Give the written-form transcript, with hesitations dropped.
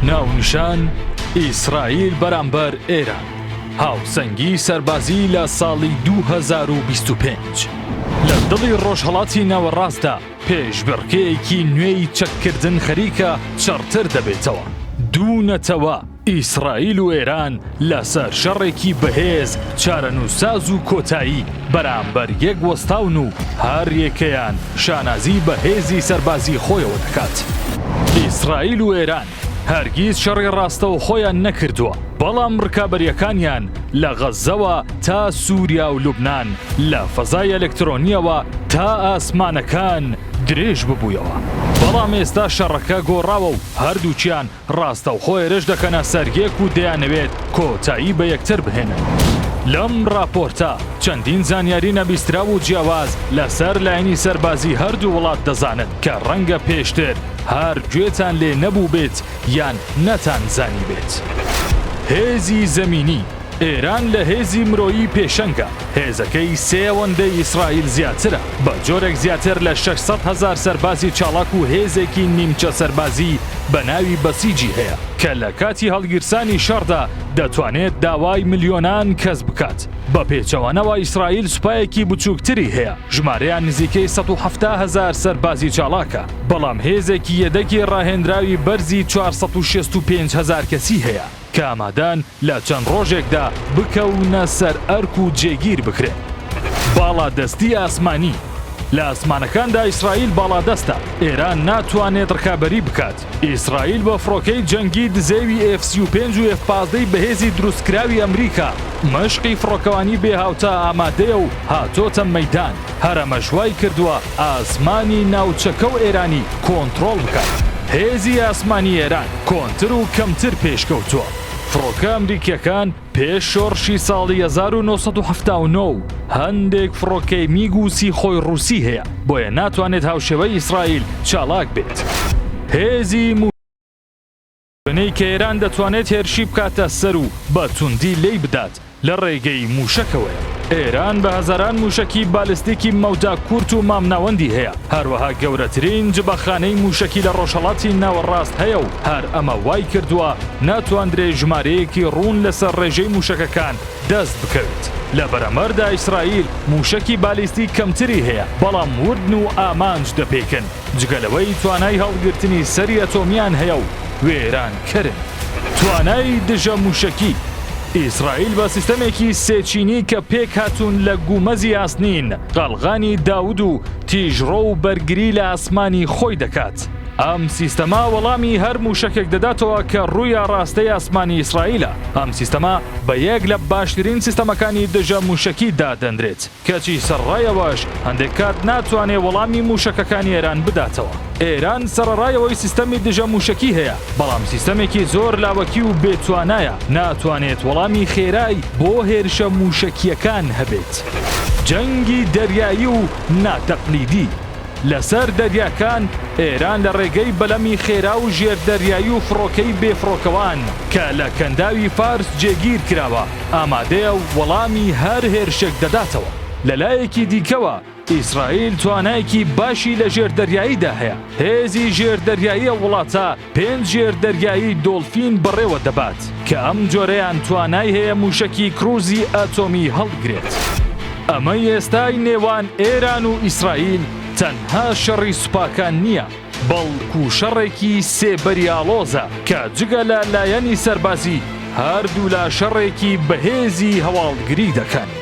ناونشان ئیسرائیل بەرامبەر ئێران هاوسەنگی سەربازی لە ساڵی 2025 لە دڵی ڕۆژهەڵاتی ناوەڕاستدا پێشبڕکێیەکی نوێی چەککردن خەریکە چڕتر دەبێتەوە. دوو نەتەوە ئیسرائیل و ئێران لەسەر شەڕێکی بەهێز چارەنووساز و کۆتایی بەرامبەر یەک وەستاون و هەر یەکەیان شانازی بەهێزی سەربازی خۆیەوە دەکات. ئیسرائیل و ئێران هەرگیز شەڕی ڕاستەوە خۆیان نەکردووە، بەڵام ڕکابەریەکانیان لە غەزەوە تا سووریا و لوبنان لە فەزای ئەلکترۆنیەوە تا ئاسمانەکان درێژ ببوویەوە. بەڵام ئێستا شەڕەکە گۆڕاوە و هەردووچیان ڕاستەوخۆ هێرش دەکەنە سەرگێک و دەیانەوێت کۆتایی بە یەکتر بهێنن. لەم راپۆرتە چەندین زانیاری نەبیستراو و جیاواز لەسەر لایەنی سەربازی هەردوو وڵات دەزانن کە ڕەنگە پێشتر هەر گوێتان لێ نەبوو بێت یان نەتان زانی بێت. هێزی زەمینی ئێران لە هێزی مرۆیی پێشەنگە. هێزەکەی سێوەندەی ئیسرائیل زیاترە، بە جۆرێک زیاتر لە 600,000 سەربازی چاڵاک و هێزێکی نیمچە سەربازی بە ناوی بەسیجی هەیە کە لە کاتی هەڵگیرسانی شەڕدا دەتوانێت داوای ملیۆنان کەس بکات. بە پێچەوانەوە ئیسرائیل سوپایەکی بچووکتری هەیە، ژمارەیان نزیکەی 170,000 سەربازی چاڵاکە، بەڵام هێزێکی یەدەکی ڕاهێنراوی بەرزی 465,000 کەسی هەیە کە ئامادەن لە چەند ڕۆژێکدا بکەونە سەر ئەرک و جێگیر بکرێن. باڵادەستی ئاسمانی لە ئاسمانەکاندا ئیسرائیل باڵادەستە، ئێران ناتوانێت ڕکابەری بکات. ئیسرائیل بە فڕۆکەی جەنگی دزێوی F-35 و F-15 بەهێزی دروستکراوی ئەمریکا مەشقی فڕۆکەوانی بێهاوتا ئامادەیە و هاتۆتە مەیدان. هەرەمە ژوای کردووە ئاسمانی ناوچەکە و ئێرانی کۆنتڕۆڵ بکات. هێزی ئاسمانی ئێران کۆنتر و کەمتر پێشکەوتووە. فڕۆکە ئەمریکیەکان پێش شۆڕشی ساڵی 1979 هەندێک فڕۆکەی میگ و سیخۆی ڕووسی هەیە، بۆیە ناتوانێت هاوشێوەی ئیسرائیل چالاک بێت. هێزی موشەی کە ئێران دەتوانێت هێرشی بکاتە سەر و بە توندی لێی بدات لە ڕێگەی موشەکەوەیە. ئێران بە هەزاران موشکی بالستیکی مەودا کورت و مامناوەندی هەیە، هەروەها گەورەترین جبەخانەی موشکی لە ڕۆژهەڵاتی ناوەڕاست هەیە و هەر ئەمە وای کردووە ناتواندرێت ژمارەیەکی ڕوون لەسەر ڕێژەی موشەکەکان دەست بکەوێت. لە بەرەمەردا ئیسرائیل موشکی بالیستی کەمتری هەیە، بەڵام وردن و ئامانج دەپێکن، جگەلەوەی توانای هەڵگرتنی سەری ئەتۆمیان هەیە و وێران کردن. توانای دژە موشکی ئیسرائیل بە سیستەمێکی سێچینی کە پێک هاتوون لە گومەزی ئاسنین، قەڵغانی داود و تیژڕۆ و بەرگری لە ئاسمانی خۆی دەکات. ئەم سیستەما وەڵامی هەر موشکێک دەداتەوە کە ڕوویە ڕاستەی ئاسمانی ئیسرائیلە. ئەم سیستەما بە یەک لە باشترین سیستەمەکانی دژە موشکی دادەنرێت، کەچی سەرڕایەوەش هەندێک کات ناتوانێت وەڵامی موشکەکانی ئێران بداتەوە. ئێران سەرڕایەوەی سیستەمی دژە موشکی هەیە، بەڵام سیستەمێکی زۆر لاوەکی و بێتوانایە، ناتوانێت وەڵامی خێرای بۆ هێرشە موشکیەکان هەبێت. جەنگی دەریایی و ناتەقلیدی لەسەر دەریاکان ئێران لە ڕێگەی بەلەمی خێرا و ژێردەریایی و فڕۆکەی بێفڕۆکەوان کە لە کەنداوی فارس جێگیر کراوە ئامادەیە و وەڵامی هەر هێرشێک دەداتەوە. لەلایەکی دیکەوە ئیسرائیل توانایەکی باشی لە ژێردەریاییدا هەیە. هێزی ژێردەریاییە وڵاتە 5 ژێردەریایی دۆڵفین بەڕێوە دەبات کە ئەم جۆرەیان توانای هەیە موشکی کروزی ئەتۆمی هەڵگرێت. ئەمەی ئێستای نێوان ئێران و ئیسرائیل تەنها شەڕی سوپاکان نییە، بەڵکو شەڕێکی سێبەریاڵۆزە کە جگە لە لایەنی سەربازی هەردوو لە شەڕێکی بەهێزی هەواڵگری دەکەن.